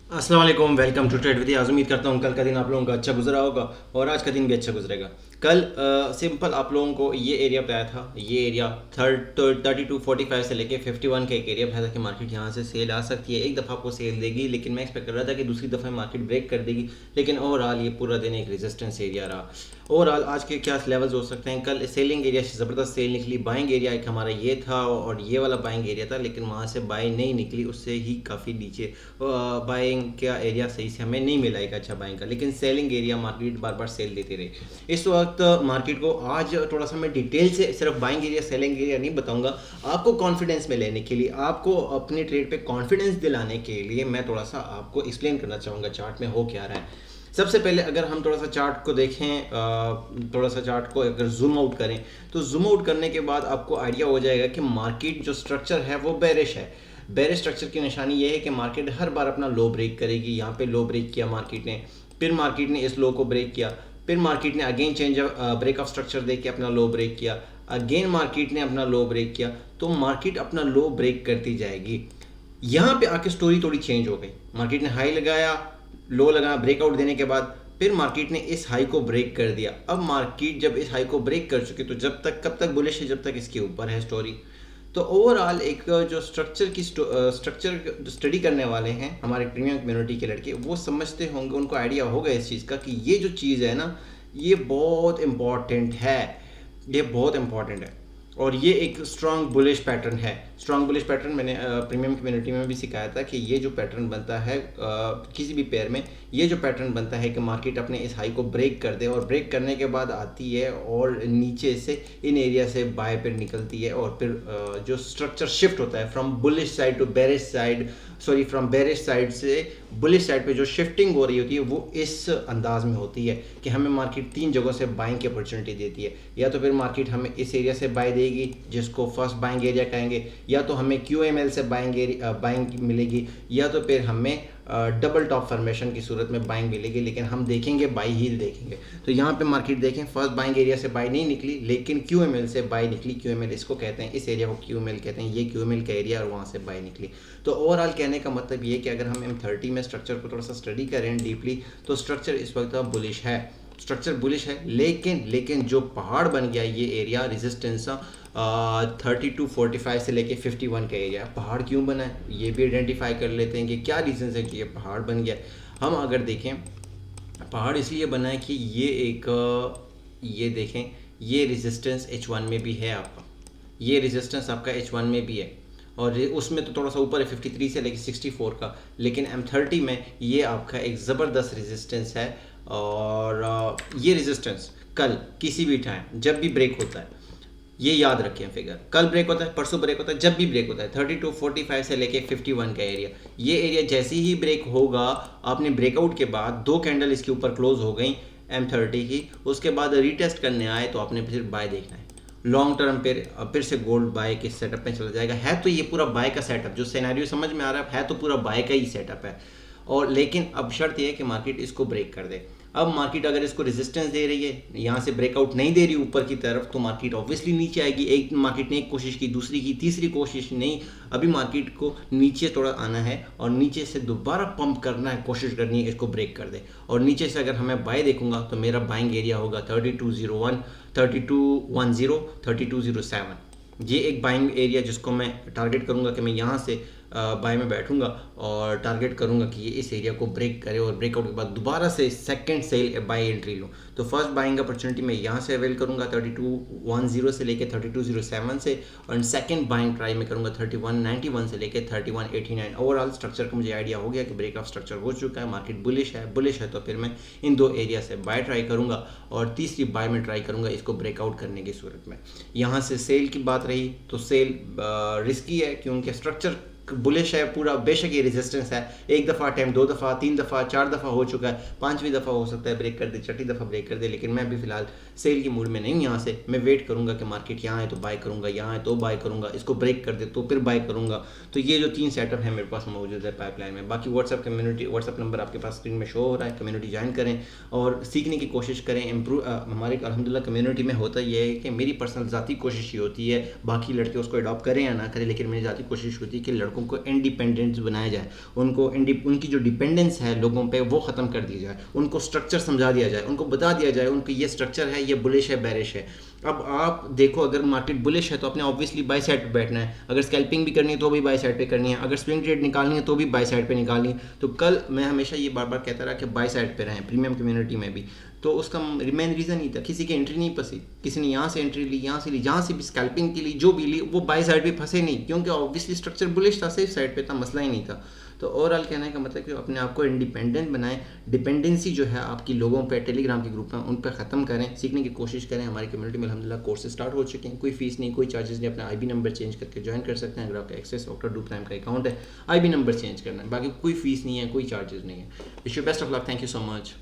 अस्सलाम वालेकुम, welcome to trade with आज। उम्मीद करता हूँ कल का दिन आप लोगों का अच्छा गुजरा होगा और आज का दिन भी अच्छा गुजरेगा। कल सिंपल आप लोगों को ये एरिया बताया था। ये एरिया 3245 से लेके 51 का एक एरिया बताया था कि मार्केट यहाँ से सेल आ सकती है। एक दफ़ा आपको सेल देगी, लेकिन मैं एक्सपेक्ट कर रहा था कि दूसरी दफ़ा मार्केट ब्रेक कर देगी, लेकिन ओवरऑल ये पूरा दिन एक रेजिस्टेंस एरिया रहा। ओवरऑल आज के क्या लेवल्स हो सकते हैं? कल सेलिंग एरिया से ज़बरदस्त सेल निकली। बाइंग एरिया एक हमारा ये था और ये वाला बाइंग एरिया था, लेकिन वहाँ से बाई नहीं निकली, उससे ही काफ़ी नीचे बाइंग का एरिया सही से हमें नहीं मिला एक अच्छा बाइंग का। लेकिन सेलिंग एरिया मार्केट बार बार सेल देती रही। इस वक्त मार्केट को आज थोड़ा सा मैं डिटेल से सिर्फ बाइंग एरिया सेलिंग एरिया नहीं बताऊंगा। आपको कॉन्फिडेंस में लेने के लिए, आपको अपने ट्रेड पे कॉन्फिडेंस दिलाने के लिए मैं थोड़ा सा आपको एक्सप्लेन करना चाहूँगा चार्ट में हो क्या रहा है। सबसे पहले अगर हम थोड़ा सा चार्ट को देखें, थोड़ा सा चार्ट को अगर जूम आउट करें, तो जूम आउट करने के बाद आपको आइडिया हो जाएगा कि मार्केट जो स्ट्रक्चर है वो बेरिश है। बेरिश स्ट्रक्चर की निशानी ये है कि मार्केट हर बार अपना लो ब्रेक करेगी। यहाँ पे लो ब्रेक किया मार्केट ने, फिर मार्केट ने इस लो को ब्रेक किया, फिर मार्केट ने again change break of structure दे के अपना लो ब्रेक किया, अगेन मार्केट ने अपना लो ब्रेक किया। तो मार्केट अपना लो ब्रेक करती जाएगी। यहाँ पे आके स्टोरी थोड़ी चेंज हो गई। मार्केट ने हाई लगाया, लो लगाया, ब्रेकआउट देने के बाद फिर मार्केट ने इस हाई को ब्रेक कर दिया। अब मार्केट जब इस हाई को ब्रेक कर चुकी, तो जब तक कब तक बुलिश है? जब तक इसके ऊपर है स्टोरी। तो ओवरऑल एक जो स्ट्रक्चर जो स्टडी करने वाले हैं हमारे प्रीमियम कम्युनिटी के लड़के, वो समझते होंगे, उनको आइडिया होगा इस चीज़ का कि ये जो चीज़ है ना, ये बहुत इम्पॉर्टेंट है। ये बहुत इम्पॉर्टेंट है और ये एक स्ट्रॉन्ग बुलिश पैटर्न है। स्ट्रॉन्ग बुलिश पैटर्न मैंने प्रीमियम कम्युनिटी में भी सिखाया था कि ये जो पैटर्न बनता है किसी भी पेयर में, ये जो पैटर्न बनता है कि मार्केट अपने इस हाई को ब्रेक कर दे और ब्रेक करने के बाद आती है और नीचे से इन एरिया से बाय पर निकलती है और फिर जो स्ट्रक्चर शिफ्ट होता है from bullish side to bearish side, sorry from bearish side से बुलिश साइड पे जो शिफ्टिंग हो रही होती है वो इस अंदाज में होती है कि हमें मार्केट तीन जगहों से बाइंग की अपॉर्चुनिटी देती है। या तो फिर मार्केट हमें इस एरिया से बाय देगी जिसको फर्स्ट बाइंग एरिया कहेंगे, या तो हमें QML से बाइंग मिलेगी, या तो फिर हमें डबल टॉप फॉर्मेशन की सूरत में बाइंग मिलेगी, लेकिन हम देखेंगे बाई हील देखेंगे। तो यहाँ पे मार्केट देखें, फर्स्ट बाइंग एरिया से बाई नहीं निकली, लेकिन QML से बाई निकली। QML इसको कहते हैं, इस एरिया को QML कहते हैं, ये QML का एरिया और वहाँ से बाई निकली। तो ओवरऑल कहने का मतलब ये कि अगर हम M30 में स्ट्रक्चर को थोड़ा सा स्टडी करें डीपली, तो स्ट्रक्चर इस वक्त बुलिश है। स्ट्रक्चर बुलिश है, लेकिन जो पहाड़ बन गया ये एरिया रेजिस्टेंस 3245 से लेके 51 का एरिया, पहाड़ क्यों बना है ये भी आइडेंटिफाई कर लेते हैं कि क्या रीज़न है कि ये पहाड़ बन गया। हम अगर देखें, पहाड़ इसलिए बना है कि ये एक ये देखें, ये रेजिस्टेंस H1 में भी है आपका, ये रेजिस्टेंस आपका H1 में भी है और उसमें तो थोड़ा सा ऊपर है 53 से लेके 64 का, लेकिन M30 में ये आपका एक ज़बरदस्त रेजिस्टेंस है। और ये रेजिस्टेंस कल किसी भी टाइम जब भी ब्रेक होता है, ये याद रखें फिगर, कल ब्रेक होता है, परसों ब्रेक होता है, जब भी ब्रेक होता है 3245 से लेके 51 का एरिया, ये एरिया जैसे ही ब्रेक होगा, आपने ब्रेकआउट के बाद दो कैंडल इसके ऊपर क्लोज हो गई M30 की, उसके बाद रीटेस्ट करने आए तो आपने फिर बाय देखना है। लॉन्ग टर्म फिर से गोल्ड बाय के सेटअप में चला जाएगा। है तो ये पूरा बाय का सेटअप, जो सिनेरियो समझ में आ रहा है तो पूरा बाय का ही सेटअप है। और लेकिन अब शर्त ये है कि मार्केट इसको ब्रेक कर दे। अब मार्केट अगर इसको रेजिस्टेंस दे रही है, यहाँ से ब्रेकआउट नहीं दे रही ऊपर की तरफ, तो मार्केट ऑब्वियसली नीचे आएगी। एक मार्केट ने एक कोशिश की, दूसरी की, तीसरी कोशिश नहीं, अभी मार्केट को नीचे थोड़ा आना है और नीचे से दोबारा पंप करना है, कोशिश करनी है इसको ब्रेक कर दे। और नीचे से अगर हमें बाय देखूंगा तो मेरा बाइंग एरिया होगा 3201, 3210, 3207। ये एक बाइंग एरिया जिसको मैं टारगेट करूंगा कि मैं यहाँ से बाय में बैठूंगा और टारगेट करूंगा कि ये इस एरिया को ब्रेक करे और ब्रेकआउट के बाद दोबारा से सेकंड सेल बाय एंट्री लूँ। तो फर्स्ट बाइंग अपॉर्चुनिटी मैं यहाँ से अवेल करूंगा 3210 से लेके 3207 से, और सेकंड बाइंग ट्राई में करूंगा 3191 से लेके 3189। ओवरऑल स्ट्रक्चर का मुझे आइडिया हो गया कि ब्रेक ऑफ स्ट्रक्चर हो चुका है, मार्केट बुलिश है तो फिर मैं इन दो एरिया से बाय ट्राई करूंगा और तीसरी बाय में ट्राई करूंगा इसको ब्रेकआउट करने की सूरत में। यहाँ से सेल की बात रही तो सेल रिस्की है क्योंकि स्ट्रक्चर बुलिश है पूरा, बेशक ये रेजिस्टेंस है, एक दफ़ा अटैम्प्ट, दो दफ़ा, तीन दफ़ा, चार दफ़ा हो चुका है, पांचवी दफ़ा हो सकता है ब्रेक कर दे, छठी दफ़ा ब्रेक कर दे, लेकिन मैं अभी फिलहाल सेल की मूड में नहीं हूँ। यहाँ से मैं वेट करूँगा कि मार्केट यहाँ है तो बाय करूँगा, यहाँ है तो बाय करूँगा, इसको ब्रेक कर दे तो फिर बाय करूँगा। तो ये जो तीन सेटअप है मेरे पास मौजूद है पाइपलाइन में। बाकी व्हाट्सअप नंबर आपके पास स्क्रीन में शो हो रहा है, कम्युनिटी ज्वाइन करें और सीखने की कोशिश करें। इम्प्रूव हमारे अल्हम्दुलिल्लाह कम्युनिटी में होता ये है कि मेरी पर्सनल ज़ाती कोशिश ये होती है, बाकी लड़के उसको अडॉप्ट करें या ना करें, लेकिन मेरी ज़ाती कोशिश होती है कि लड़कों ट्रेडर को इंडिपेंडेंट बनाया जाए, उनकी जो डिपेंडेंस है लोगों पे वो ख़त्म कर दी जाए, उनको स्ट्रक्चर समझा दिया जाए, उनको बता दिया जाए उनको ये स्ट्रक्चर है, ये बुलिश है, बेरिश है। अब आप देखो अगर मार्केट बुलिश है तो आपने ऑब्वियसली बाय साइड पे बैठना है, अगर स्कैल्पिंग भी करनी है तो भी बाय साइड पे करनी है, अगर स्विंग ट्रेड निकालनी है तो भी बाय साइड पे निकालनी है। तो कल मैं हमेशा ये बार बार कहता रहा कि बाय साइड पे रहें, प्रीमियम कम्युनिटी में भी। तो उसका मेन रीज़न ही था, किसी की एंट्री नहीं फंसी, किसी ने यहाँ से एंट्री ली, यहाँ से ली, जहाँ से भी स्कैल्पिंग की ली, जो भी ली, वो बाय साइड पे फंसे नहीं, क्योंकि ऑब्वियसली स्ट्रक्चर बुलिश था, सेफ साइड पे था, मसला ही नहीं था। तो ओवरऑल कहने का मतलब कि अपने आप को इंडिपेंडेंट बनाएं, डिपेंडेंसी जो है आपकी लोगों पे टेलीग्राम के ग्रुप में उन पर ख़त्म करें, सीखने की कोशिश करें। हमारी कम्युनिटी में अल्हम्दुलिल्लाह कोर्सेज स्टार्ट हो चुके हैं, कोई फीस नहीं, कोई चार्जेस नहीं, अपना आईबी नंबर चेंज करके ज्वाइन कर सकते हैं। अगर आपका एक्सेस डॉक्टर डू प्राइम का अकाउंट है, आईबी नंबर चेंज करना है, बाकी कोई फीस नहीं है, कोई चार्जेस नहीं है। Wish you best of luck, thank you so much.